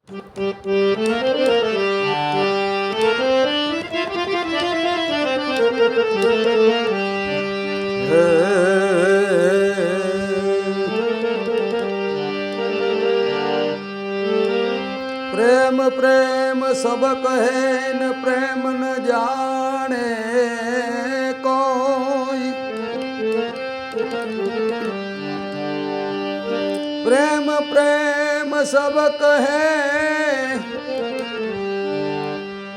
प्रेम प्रेम सब कहे न प्रेम न जाने कोई। प्रेम प्रेम सब कहे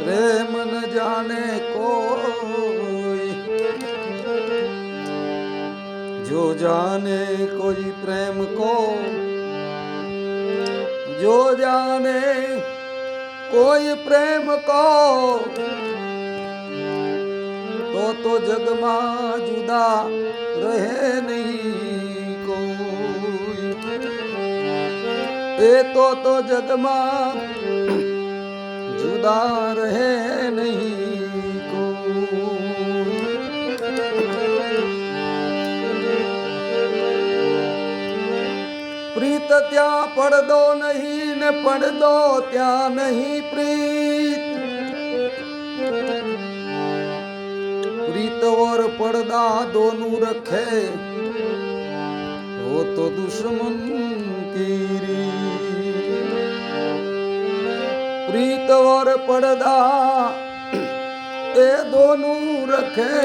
प्रेम न जाने कोई। जो जाने कोई प्रेम को, जो जाने कोई प्रेम को, तो जग में जुदा रहे नहीं कोई। ए तो जग में जुदा रहे नहीं कोई। प्रीत त्या પડદો नहीं ने પડદો त्या नहीं प्रीत। प्रीत और पर्दा दोनों रखे हो तो दुश्मन की रीत। प्रीत और पर्दा ये दोनों रखे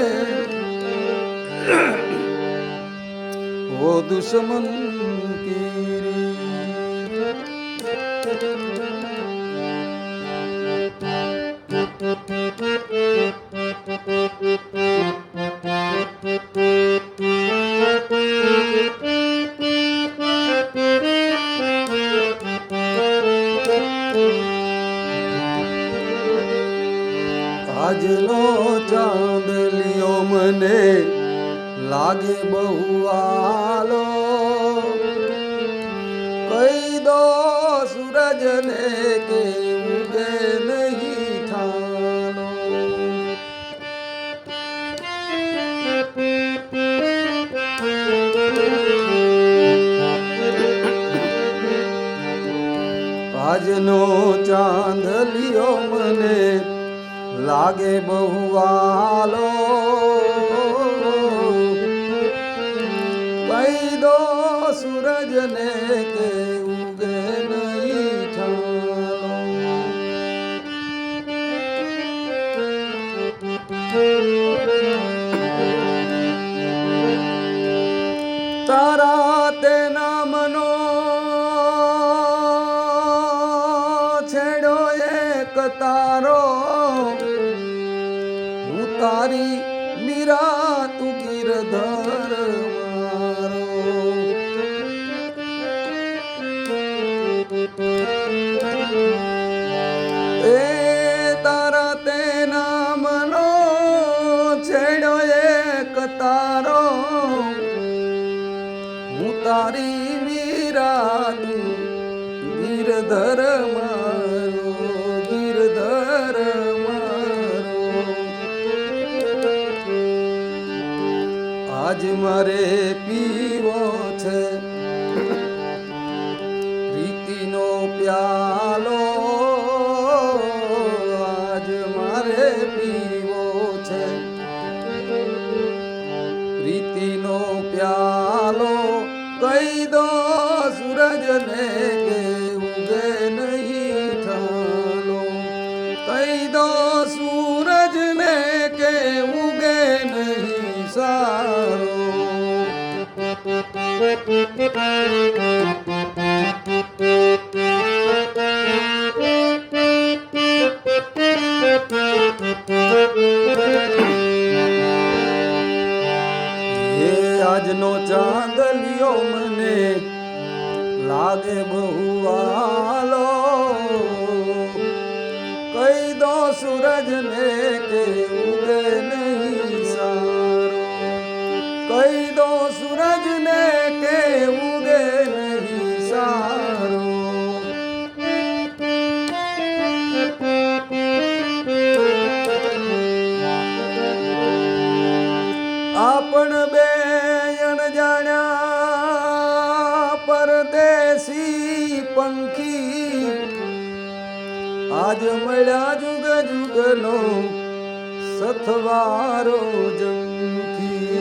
वो दुश्मन की આજનો ચાંદ લિયો મને લાગે બહુ આલો। કહી દો સૂરજ ને કે ઉગે નહીં ઠાલો। આજનો ચાંદ લિયો મને लागे बहुआलो। कही दो सूरज ने के उगे नहीं ठालो। तारा ते नामनो छेड़ो एक तारो। तारी मीरा तू गिरधर मारो। ए तारा ते नामनो छेड़ो एक तारो। हूँ तारी मीरा तू गिरधर मारो। गिरधर आज मारे पीवो छे प्रीतिनो प्यालो। आज मारे पीवो छे प्रीतिनो प्यालो। कही दो सूरज ने के उगे नहीं ठालो। कही दो सूरज ने के उगे नहीं सारो। ये આજનો ચાંદ લિયો મને લાગે બહુ આલો। કહી દો सूरज ने के उगे नहीं सारो। कही दो सूरज ने के उगे नहीं આજ મળ્યા જુગ જુગનો સથવારો જંખી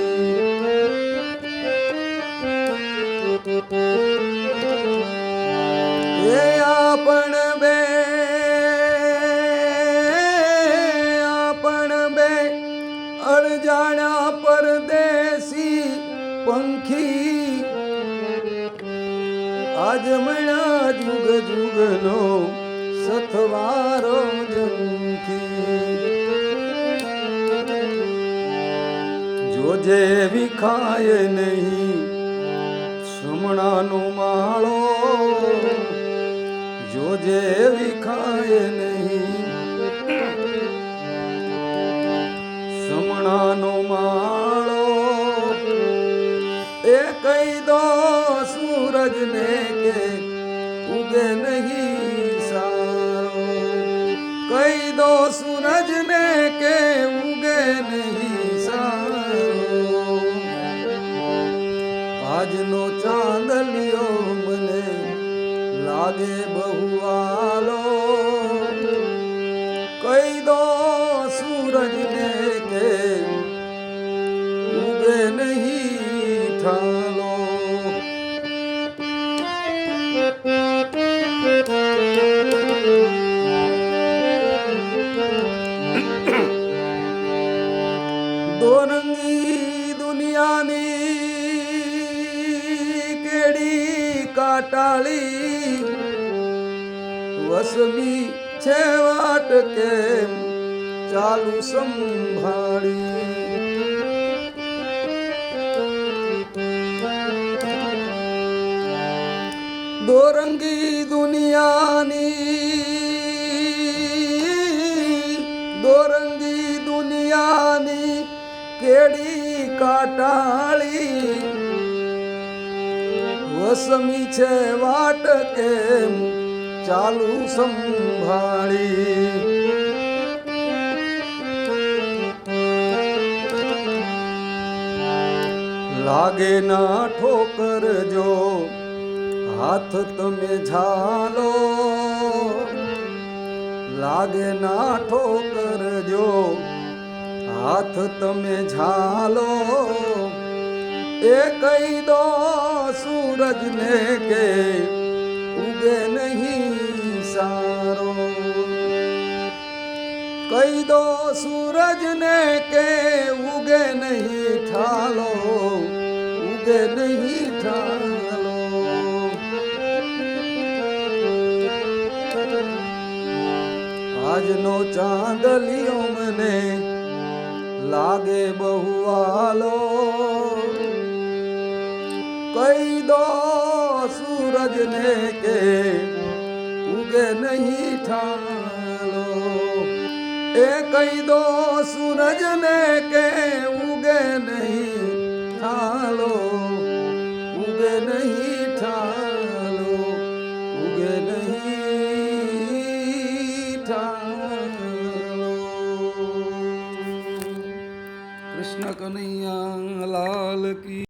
એ આપણ બે અણજાણ્યા પરદેશી પંખી આજ મળ્યા જુગ જુગનો સથવારો જંખી જોજે વિખાય નહીં સમણાનો માળો જોજે વિખાય નહીં સમણાનો માળો એ કહી દો સૂરજને કે ઉગે નહીં સારો કહી દો સૂરજને કે ઉગે નહીં સારો આજનો ચાંદલિયો મને લાગે બહુ આલો કહી દો સૂરજને કે ઉગે નહીં ઠાલો દોરંગી દુનિયાની કેડી કાટાળી વસમી છે વાટ કેમ ચાલુ સંભાળી દોરંગી દુનિયાની કેડી કાટાળી વસમી છે વાટ કેમ ચાલુ સંભાળી લાગે ના ઠોકર જો હાથ તમે ઝાલો લાગે ના ઠોકર જો હાથ તમે ઝાલો એ કહી દો સૂરજને કે ઉગે નહીં સારો કહી દો સૂરજને કે ઉગે નહીં ઠાલો ઉગે નહીં ઠાલો આજનો ચાંદલિયો મને લાગે બહુ આલો કહી દો સૂરજને કે ઉગે નહીં ઠાલો એ કહી દો સૂરજને કે ઉગે નહીં ઠાલો ઉગે નહીં ઠાલો ઉગે નહીં ઠાલો કૃષ્ણ કનૈયા લાલ કી